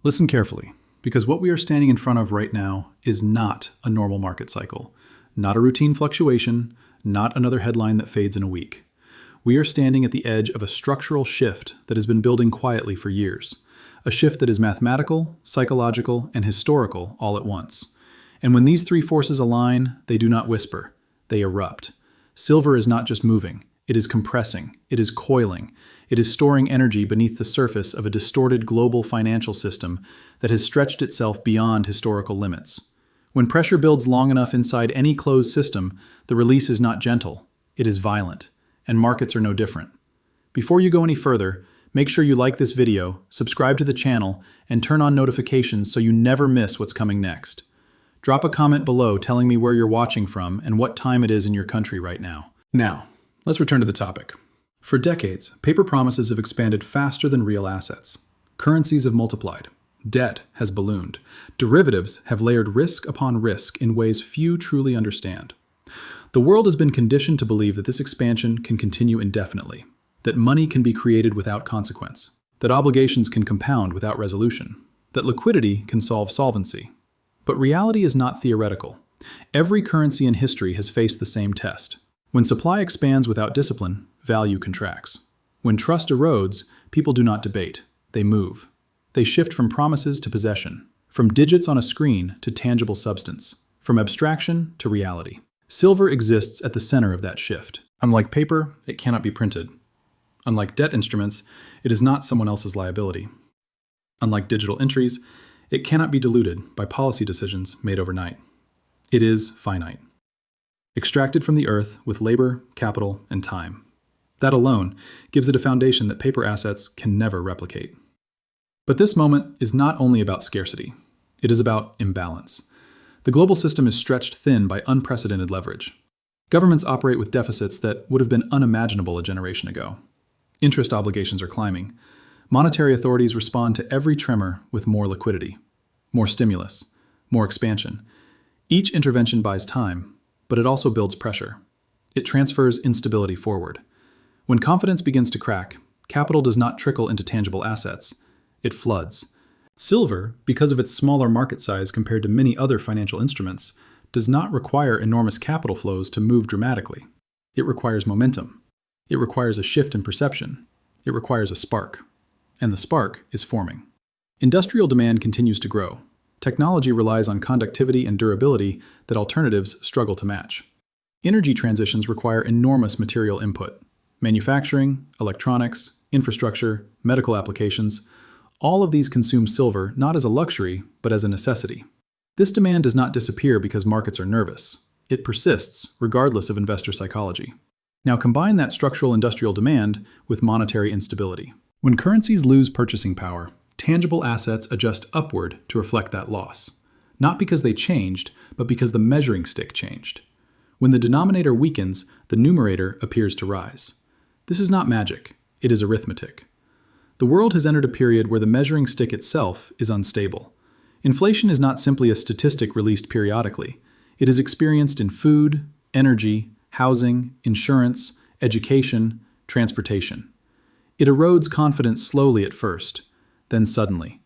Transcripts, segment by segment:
Listen carefully, because what we are standing in front of right now is not a normal market cycle, not a routine fluctuation, not another headline that fades in a week. We are standing at the edge of a structural shift that has been building quietly for years, a shift that is mathematical, psychological, and historical all at once. And when these three forces align, they do not whisper, they erupt. Silver is not just moving, it is compressing, it is coiling, it is storing energy beneath the surface of a distorted global financial system that has stretched itself beyond historical limits. When pressure builds long enough inside any closed system, the release is not gentle, it is violent, and markets are no different. Before you go any further, make sure you like this video, subscribe to the channel, and turn on notifications so you never miss what's coming next. Drop a comment below telling me where you're watching from and what time it is in your country right now. Now, let's return to the topic. For decades, paper promises have expanded faster than real assets. Currencies have multiplied. Debt has ballooned. Derivatives have layered risk upon risk in ways few truly understand. The world has been conditioned to believe that this expansion can continue indefinitely, that money can be created without consequence, that obligations can compound without resolution, that liquidity can solve solvency. But reality is not theoretical. Every currency in history has faced the same test. When supply expands without discipline, value contracts. When trust erodes, people do not debate, they move. They shift from promises to possession, from digits on a screen to tangible substance, from abstraction to reality. Silver exists at the center of that shift. Unlike paper, it cannot be printed. Unlike debt instruments, it is not someone else's liability. Unlike digital entries, it cannot be diluted by policy decisions made overnight. It is finite. Extracted from the earth with labor, capital, and time. That alone gives it a foundation that paper assets can never replicate. But this moment is not only about scarcity. It is about imbalance. The global system is stretched thin by unprecedented leverage. Governments operate with deficits that would have been unimaginable a generation ago. Interest obligations are climbing. Monetary authorities respond to every tremor with more liquidity, more stimulus, more expansion. Each intervention buys time, but it also builds pressure. It transfers instability forward. When confidence begins to crack, capital does not trickle into tangible assets. It floods. Silver, because of its smaller market size compared to many other financial instruments, does not require enormous capital flows to move dramatically. It requires momentum. It requires a shift in perception. It requires a spark. And the spark is forming. Industrial demand continues to grow. Technology relies on conductivity and durability that alternatives struggle to match. Energy transitions require enormous material input. Manufacturing, electronics, infrastructure, medical applications, all of these consume silver not as a luxury, but as a necessity. This demand does not disappear because markets are nervous. It persists, regardless of investor psychology. Now combine that structural industrial demand with monetary instability. When currencies lose purchasing power, tangible assets adjust upward to reflect that loss. Not because they changed, but because the measuring stick changed. When the denominator weakens, the numerator appears to rise. This is not magic, it is arithmetic. The world has entered a period where the measuring stick itself is unstable. Inflation is not simply a statistic released periodically. It is experienced in food, energy, housing, insurance, education, transportation. It erodes confidence slowly at first, then suddenly.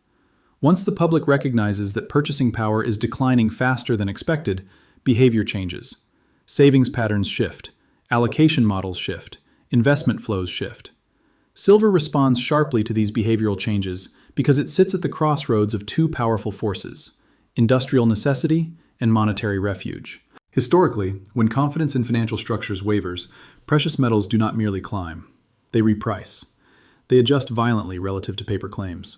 Once the public recognizes that purchasing power is declining faster than expected, behavior changes. Savings patterns shift, allocation models shift, investment flows shift. Silver responds sharply to these behavioral changes because it sits at the crossroads of two powerful forces: industrial necessity and monetary refuge. Historically, when confidence in financial structures wavers, precious metals do not merely climb. They reprice. They adjust violently relative to paper claims.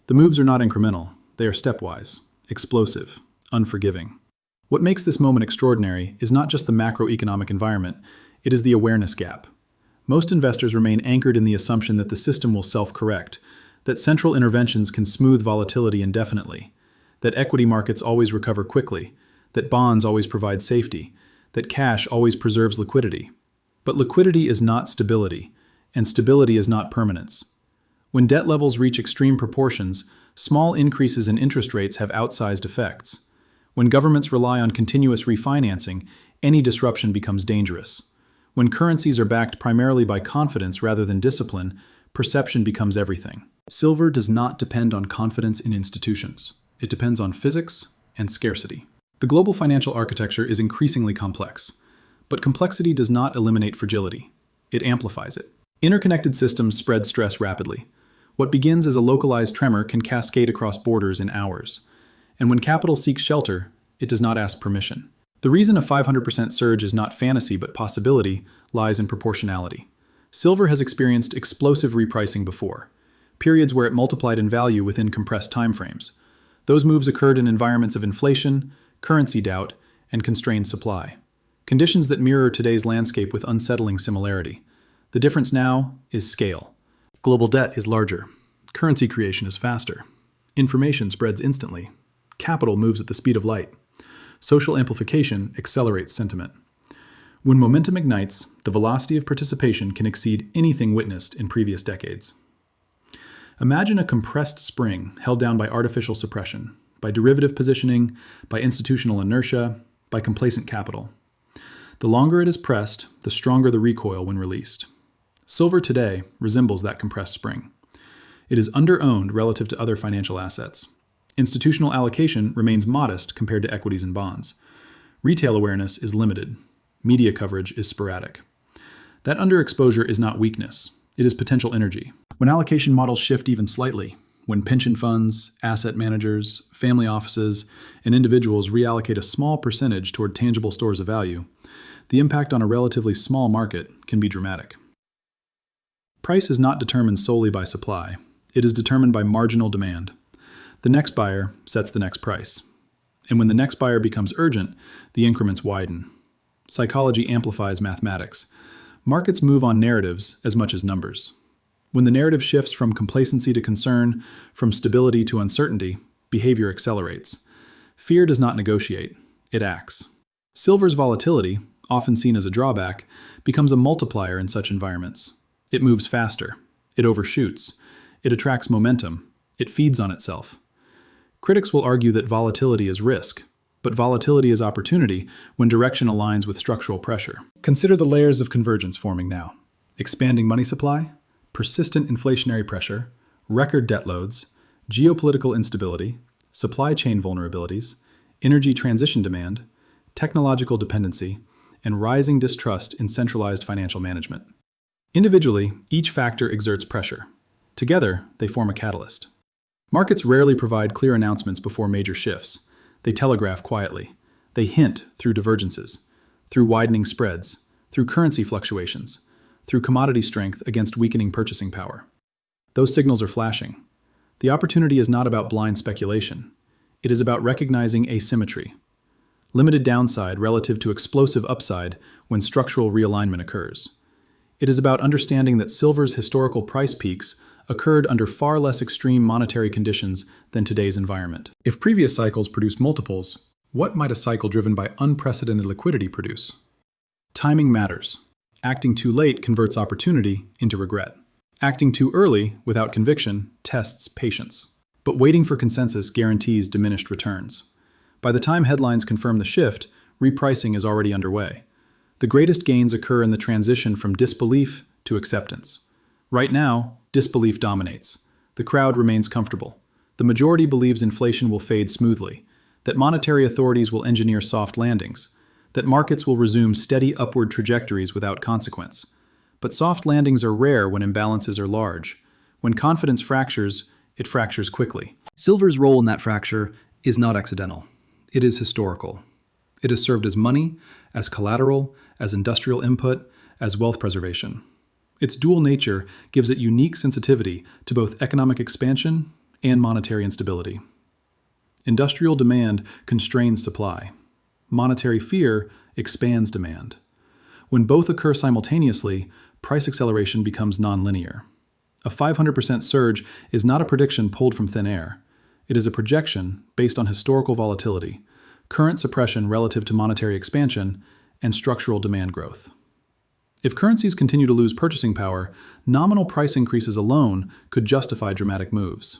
The moves are not incremental. They are stepwise, explosive, unforgiving. What makes this moment extraordinary is not just the macroeconomic environment, it is the awareness gap. Most investors remain anchored in the assumption that the system will self-correct, that central interventions can smooth volatility indefinitely, that equity markets always recover quickly, that bonds always provide safety, that cash always preserves liquidity. But liquidity is not stability, and stability is not permanence. When debt levels reach extreme proportions, small increases in interest rates have outsized effects. When governments rely on continuous refinancing, any disruption becomes dangerous. When currencies are backed primarily by confidence rather than discipline, perception becomes everything. Silver does not depend on confidence in institutions. It depends on physics and scarcity. The global financial architecture is increasingly complex, but complexity does not eliminate fragility. It amplifies it. Interconnected systems spread stress rapidly. What begins as a localized tremor can cascade across borders in hours. And when capital seeks shelter, it does not ask permission. The reason a 500% surge is not fantasy but possibility lies in proportionality. Silver has experienced explosive repricing before, periods where it multiplied in value within compressed timeframes. Those moves occurred in environments of inflation, currency doubt, and constrained supply. Conditions that mirror today's landscape with unsettling similarity. The difference now is scale. Global debt is larger. Currency creation is faster. Information spreads instantly. Capital moves at the speed of light. Social amplification accelerates sentiment. When momentum ignites, the velocity of participation can exceed anything witnessed in previous decades. Imagine a compressed spring held down by artificial suppression, by derivative positioning, by institutional inertia, by complacent capital. The longer it is pressed, the stronger the recoil when released. Silver today resembles that compressed spring. It is under-owned relative to other financial assets. Institutional allocation remains modest compared to equities and bonds. Retail awareness is limited. Media coverage is sporadic. That underexposure is not weakness. It is potential energy. When allocation models shift even slightly, when pension funds, asset managers, family offices, and individuals reallocate a small percentage toward tangible stores of value, the impact on a relatively small market can be dramatic. Price is not determined solely by supply. It is determined by marginal demand. The next buyer sets the next price. And when the next buyer becomes urgent, the increments widen. Psychology amplifies mathematics. Markets move on narratives as much as numbers. When the narrative shifts from complacency to concern, from stability to uncertainty, behavior accelerates. Fear does not negotiate, it acts. Silver's volatility, often seen as a drawback, becomes a multiplier in such environments. It moves faster. It overshoots. It attracts momentum. It feeds on itself. Critics will argue that volatility is risk, but volatility is opportunity when direction aligns with structural pressure. Consider the layers of convergence forming now. Expanding money supply, persistent inflationary pressure, record debt loads, geopolitical instability, supply chain vulnerabilities, energy transition demand, technological dependency, and rising distrust in centralized financial management. Individually, each factor exerts pressure. Together, they form a catalyst. Markets rarely provide clear announcements before major shifts. They telegraph quietly. They hint through divergences, through widening spreads, through currency fluctuations, through commodity strength against weakening purchasing power. Those signals are flashing. The opportunity is not about blind speculation. It is about recognizing asymmetry. Limited downside relative to explosive upside when structural realignment occurs. It is about understanding that silver's historical price peaks occurred under far less extreme monetary conditions than today's environment. If previous cycles produced multiples, what might a cycle driven by unprecedented liquidity produce? Timing matters. Acting too late converts opportunity into regret. Acting too early, without conviction, tests patience. But waiting for consensus guarantees diminished returns. By the time headlines confirm the shift, repricing is already underway. The greatest gains occur in the transition from disbelief to acceptance. Right now, disbelief dominates. The crowd remains comfortable. The majority believes inflation will fade smoothly, that monetary authorities will engineer soft landings, that markets will resume steady upward trajectories without consequence. But soft landings are rare when imbalances are large. When confidence fractures, it fractures quickly. Silver's role in that fracture is not accidental. It is historical. It has served as money, as collateral, as industrial input, as wealth preservation. Its dual nature gives it unique sensitivity to both economic expansion and monetary instability. Industrial demand constrains supply. Monetary fear expands demand. When both occur simultaneously, price acceleration becomes nonlinear. A 500% surge is not a prediction pulled from thin air. It is a projection based on historical volatility, current suppression relative to monetary expansion, and structural demand growth. If currencies continue to lose purchasing power, nominal price increases alone could justify dramatic moves.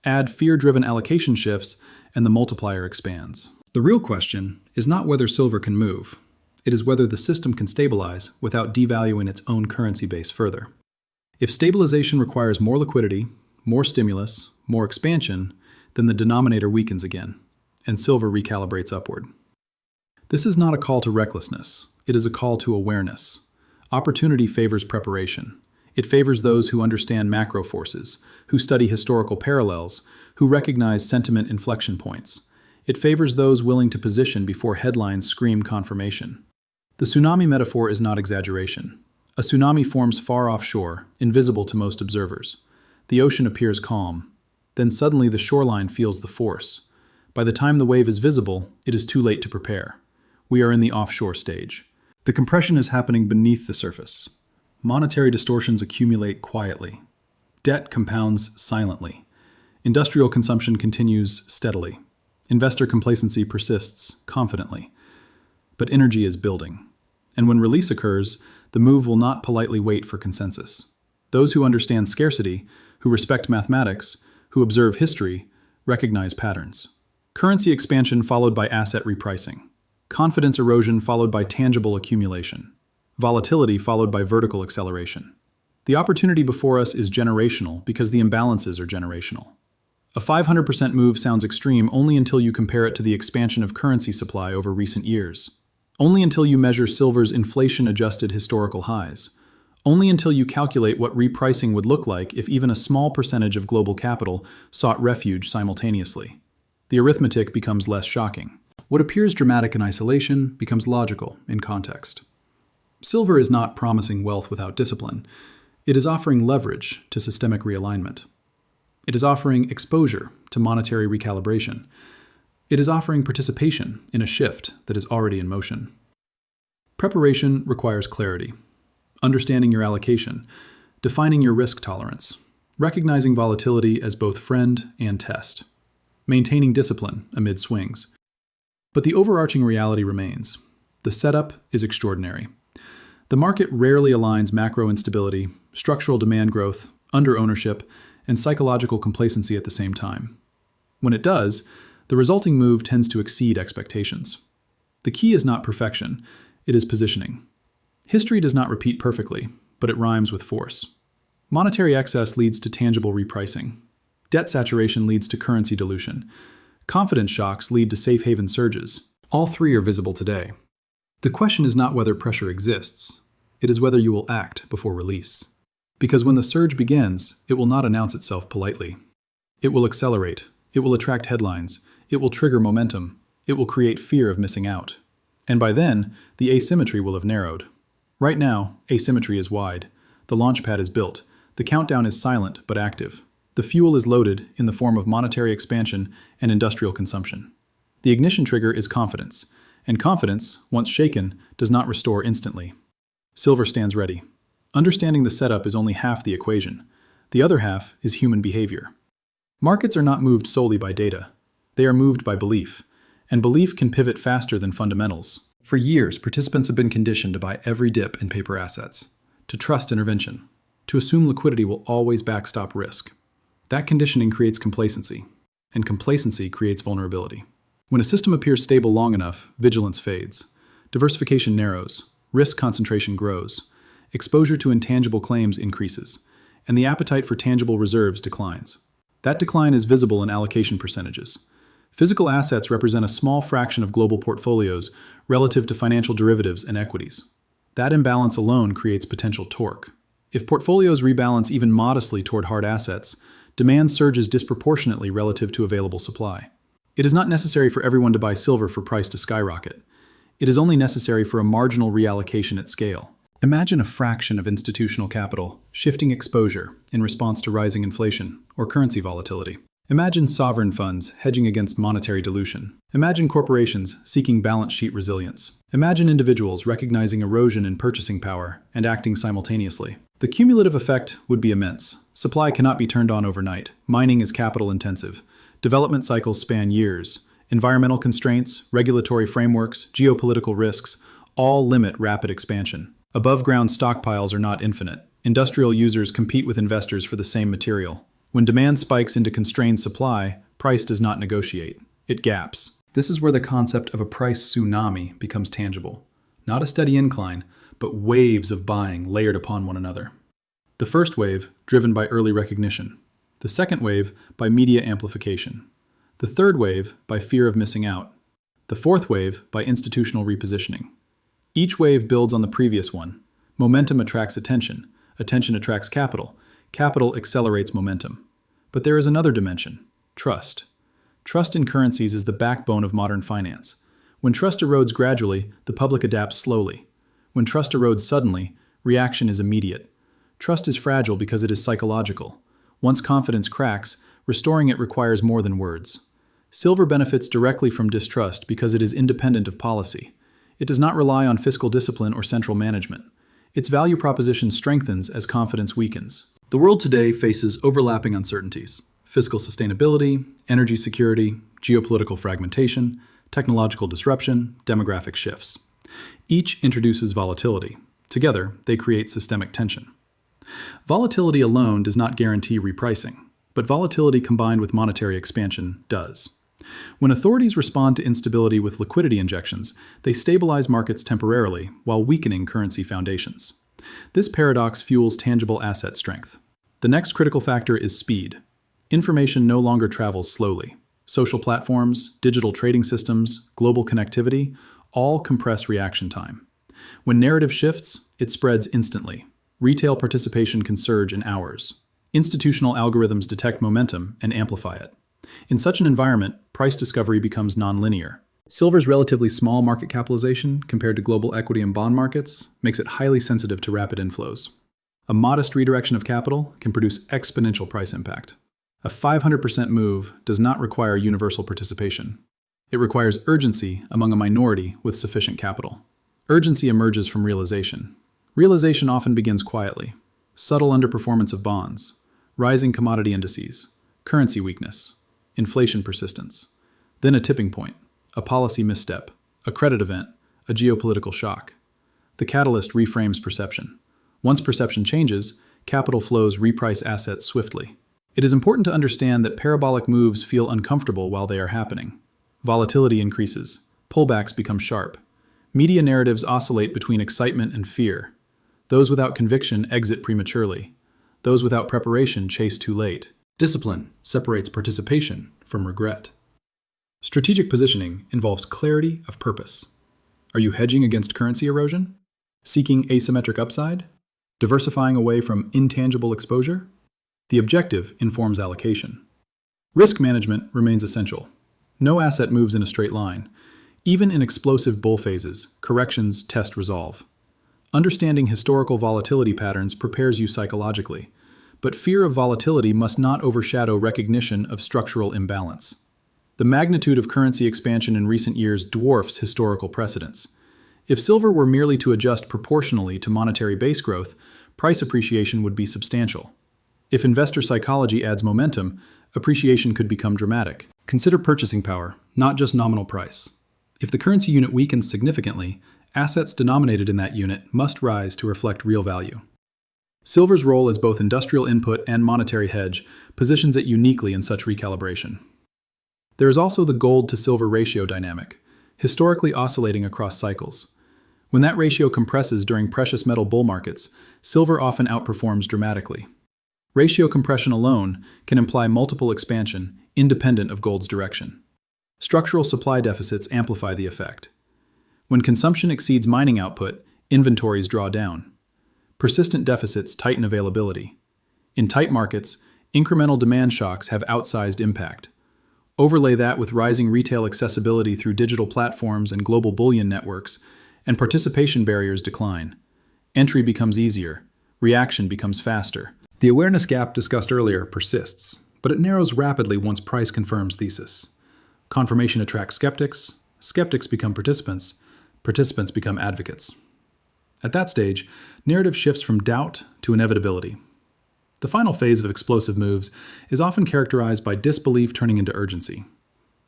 Add fear-driven allocation shifts, and the multiplier expands. The real question is not whether silver can move. It is whether the system can stabilize without devaluing its own currency base further. If stabilization requires more liquidity, more stimulus, more expansion, then the denominator weakens again, and silver recalibrates upward. This is not a call to recklessness. It is a call to awareness. Opportunity favors preparation. It favors those who understand macro forces, who study historical parallels, who recognize sentiment inflection points. It favors those willing to position before headlines scream confirmation. The tsunami metaphor is not exaggeration. A tsunami forms far offshore, invisible to most observers. The ocean appears calm. Then suddenly the shoreline feels the force. By the time the wave is visible, it is too late to prepare. We are in the offshore stage. The compression is happening beneath the surface. Monetary distortions accumulate quietly. Debt compounds silently. Industrial consumption continues steadily. Investor complacency persists confidently. But energy is building. And when release occurs, the move will not politely wait for consensus. Those who understand scarcity, who respect mathematics, who observe history, recognize patterns. Currency expansion followed by asset repricing. Confidence erosion followed by tangible accumulation. Volatility followed by vertical acceleration. The opportunity before us is generational because the imbalances are generational. A 500% move sounds extreme only until you compare it to the expansion of currency supply over recent years. Only until you measure silver's inflation-adjusted historical highs. Only until you calculate what repricing would look like if even a small percentage of global capital sought refuge simultaneously. The arithmetic becomes less shocking. What appears dramatic in isolation becomes logical in context. Silver is not promising wealth without discipline. It is offering leverage to systemic realignment. It is offering exposure to monetary recalibration. It is offering participation in a shift that is already in motion. Preparation requires clarity. Understanding your allocation, defining your risk tolerance, recognizing volatility as both friend and test, maintaining discipline amid swings. But the overarching reality remains. The setup is extraordinary. The market rarely aligns macro instability, structural demand growth, under-ownership, and psychological complacency at the same time. When it does, the resulting move tends to exceed expectations. The key is not perfection, it is positioning. History does not repeat perfectly, but it rhymes with force. Monetary excess leads to tangible repricing. Debt saturation leads to currency dilution. Confidence shocks lead to safe haven surges. All three are visible today. The question is not whether pressure exists. It is whether you will act before release. Because when the surge begins, it will not announce itself politely. It will accelerate. It will attract headlines. It will trigger momentum. It will create fear of missing out. And by then, the asymmetry will have narrowed. Right now, asymmetry is wide. The launchpad is built. The countdown is silent but active. The fuel is loaded in the form of monetary expansion and industrial consumption. The ignition trigger is confidence, and confidence, once shaken, does not restore instantly. Silver stands ready. Understanding the setup is only half the equation. The other half is human behavior. Markets are not moved solely by data. They are moved by belief, and belief can pivot faster than fundamentals. For years, participants have been conditioned to buy every dip in paper assets, to trust intervention, to assume liquidity will always backstop risk. That conditioning creates complacency, and complacency creates vulnerability. When a system appears stable long enough, vigilance fades. Diversification narrows, risk concentration grows, exposure to intangible claims increases, and the appetite for tangible reserves declines. That decline is visible in allocation percentages. Physical assets represent a small fraction of global portfolios relative to financial derivatives and equities. That imbalance alone creates potential torque. If portfolios rebalance even modestly toward hard assets, demand surges disproportionately relative to available supply. It is not necessary for everyone to buy silver for price to skyrocket. It is only necessary for a marginal reallocation at scale. Imagine a fraction of institutional capital shifting exposure in response to rising inflation or currency volatility. Imagine sovereign funds hedging against monetary dilution. Imagine corporations seeking balance sheet resilience. Imagine individuals recognizing erosion in purchasing power and acting simultaneously. The cumulative effect would be immense. Supply cannot be turned on overnight. Mining is capital intensive. Development cycles span years. Environmental constraints, regulatory frameworks, geopolitical risks all limit rapid expansion. Above-ground stockpiles are not infinite. Industrial users compete with investors for the same material. When demand spikes into constrained supply, price does not negotiate. It gaps. This is where the concept of a price tsunami becomes tangible. Not a steady incline, but waves of buying layered upon one another. The first wave, driven by early recognition. The second wave by media amplification. The third wave by fear of missing out. The fourth wave by institutional repositioning. Each wave builds on the previous one. Momentum attracts attention. Attention attracts capital. Capital accelerates momentum. But there is another dimension: trust. Trust in currencies is the backbone of modern finance. When trust erodes gradually, the public adapts slowly. When trust erodes suddenly, reaction is immediate. Trust is fragile because it is psychological. Once confidence cracks, restoring it requires more than words. Silver benefits directly from distrust because it is independent of policy. It does not rely on fiscal discipline or central management. Its value proposition strengthens as confidence weakens. The world today faces overlapping uncertainties: fiscal sustainability, energy security, geopolitical fragmentation, technological disruption, demographic shifts. Each introduces volatility. Together, they create systemic tension. Volatility alone does not guarantee repricing, but volatility combined with monetary expansion does. When authorities respond to instability with liquidity injections, they stabilize markets temporarily while weakening currency foundations. This paradox fuels tangible asset strength. The next critical factor is speed. Information no longer travels slowly. Social platforms, digital trading systems, global connectivity all compress reaction time. When narrative shifts, it spreads instantly. Retail participation can surge in hours. Institutional algorithms detect momentum and amplify it. In such an environment, price discovery becomes nonlinear. Silver's relatively small market capitalization compared to global equity and bond markets makes it highly sensitive to rapid inflows. A modest redirection of capital can produce exponential price impact. A 500% move does not require universal participation. It requires urgency among a minority with sufficient capital. Urgency emerges from realization. Realization often begins quietly. Subtle underperformance of bonds, rising commodity indices, currency weakness, inflation persistence. Then a tipping point, a policy misstep, a credit event, a geopolitical shock. The catalyst reframes perception. Once perception changes, capital flows reprice assets swiftly. It is important to understand that parabolic moves feel uncomfortable while they are happening. Volatility increases. Pullbacks become sharp. Media narratives oscillate between excitement and fear. Those without conviction exit prematurely. Those without preparation chase too late. Discipline separates participation from regret. Strategic positioning involves clarity of purpose. Are you hedging against currency erosion? Seeking asymmetric upside? Diversifying away from intangible exposure? The objective informs allocation. Risk management remains essential. No asset moves in a straight line. Even in explosive bull phases, corrections test resolve. Understanding historical volatility patterns prepares you psychologically, but fear of volatility must not overshadow recognition of structural imbalance. The magnitude of currency expansion in recent years dwarfs historical precedents. If silver were merely to adjust proportionally to monetary base growth, price appreciation would be substantial. If investor psychology adds momentum, appreciation could become dramatic. Consider purchasing power, not just nominal price. If the currency unit weakens significantly, assets denominated in that unit must rise to reflect real value. Silver's role as both industrial input and monetary hedge positions it uniquely in such recalibration. There is also the gold to silver ratio dynamic, historically oscillating across cycles. When that ratio compresses during precious metal bull markets, silver often outperforms dramatically. Ratio compression alone can imply multiple expansion, independent of gold's direction. Structural supply deficits amplify the effect. When consumption exceeds mining output, inventories draw down. Persistent deficits tighten availability. In tight markets, incremental demand shocks have outsized impact. Overlay that with rising retail accessibility through digital platforms and global bullion networks, and participation barriers decline. Entry becomes easier. Reaction becomes faster. The awareness gap discussed earlier persists, but it narrows rapidly once price confirms thesis. Confirmation attracts skeptics, skeptics become participants, participants become advocates. At that stage, narrative shifts from doubt to inevitability. The final phase of explosive moves is often characterized by disbelief turning into urgency.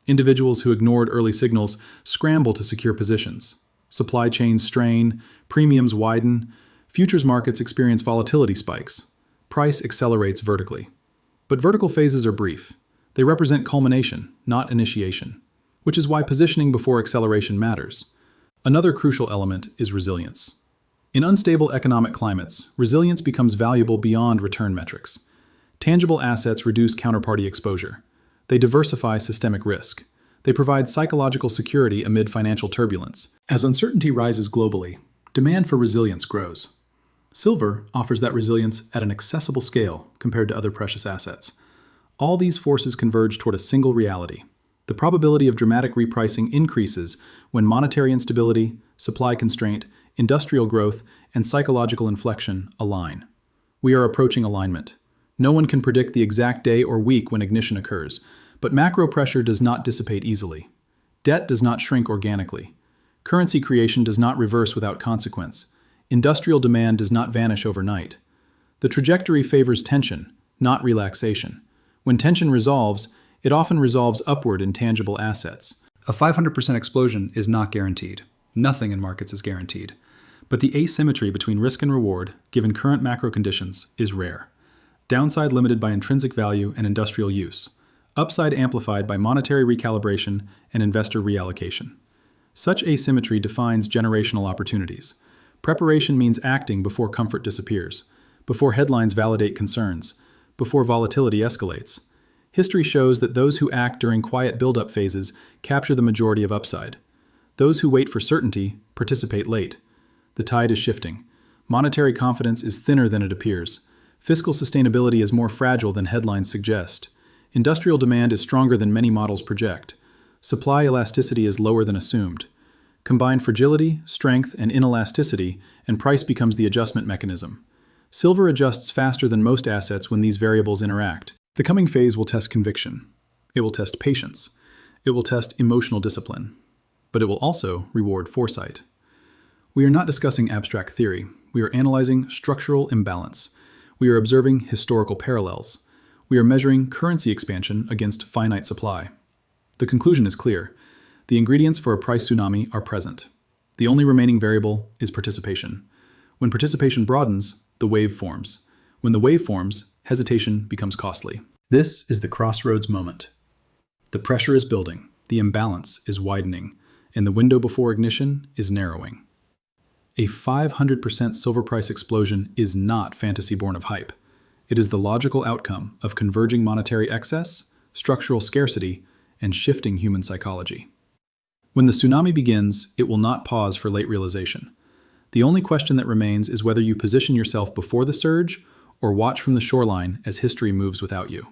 Individuals who ignored early signals scramble to secure positions. Supply chains strain, premiums widen, futures markets experience volatility spikes. Price accelerates vertically. But vertical phases are brief. They represent culmination, not initiation, which is why positioning before acceleration matters. Another crucial element is resilience. In unstable economic climates, resilience becomes valuable beyond return metrics. Tangible assets reduce counterparty exposure. They diversify systemic risk. They provide psychological security amid financial turbulence. As uncertainty rises globally, demand for resilience grows. Silver offers that resilience at an accessible scale compared to other precious assets. All these forces converge toward a single reality. The probability of dramatic repricing increases when monetary instability, supply constraint, industrial growth, and psychological inflection align. We are approaching alignment. No one can predict the exact day or week when ignition occurs, but macro pressure does not dissipate easily. Debt does not shrink organically. Currency creation does not reverse without consequence. Industrial demand does not vanish overnight. The trajectory favors tension, not relaxation. When tension resolves, it often resolves upward in tangible assets. A 500% explosion is not guaranteed. Nothing in markets is guaranteed. But the asymmetry between risk and reward, given current macro conditions, is rare. Downside limited by intrinsic value and industrial use. Upside amplified by monetary recalibration and investor reallocation. Such asymmetry defines generational opportunities. Preparation means acting before comfort disappears, before headlines validate concerns, before volatility escalates. History shows that those who act during quiet build-up phases capture the majority of upside. Those who wait for certainty participate late. The tide is shifting. Monetary confidence is thinner than it appears. Fiscal sustainability is more fragile than headlines suggest. Industrial demand is stronger than many models project. Supply elasticity is lower than assumed. Combine fragility, strength, and inelasticity, and price becomes the adjustment mechanism. Silver adjusts faster than most assets when these variables interact. The coming phase will test conviction. It will test patience. It will test emotional discipline. But it will also reward foresight. We are not discussing abstract theory. We are analyzing structural imbalance. We are observing historical parallels. We are measuring currency expansion against finite supply. The conclusion is clear. The ingredients for a price tsunami are present. The only remaining variable is participation. When participation broadens, the wave forms. When the wave forms, hesitation becomes costly. This is the crossroads moment. The pressure is building, the imbalance is widening, and the window before ignition is narrowing. A 500% silver price explosion is not fantasy born of hype. It is the logical outcome of converging monetary excess, structural scarcity, and shifting human psychology. When the tsunami begins, it will not pause for late realization. The only question that remains is whether you position yourself before the surge or watch from the shoreline as history moves without you.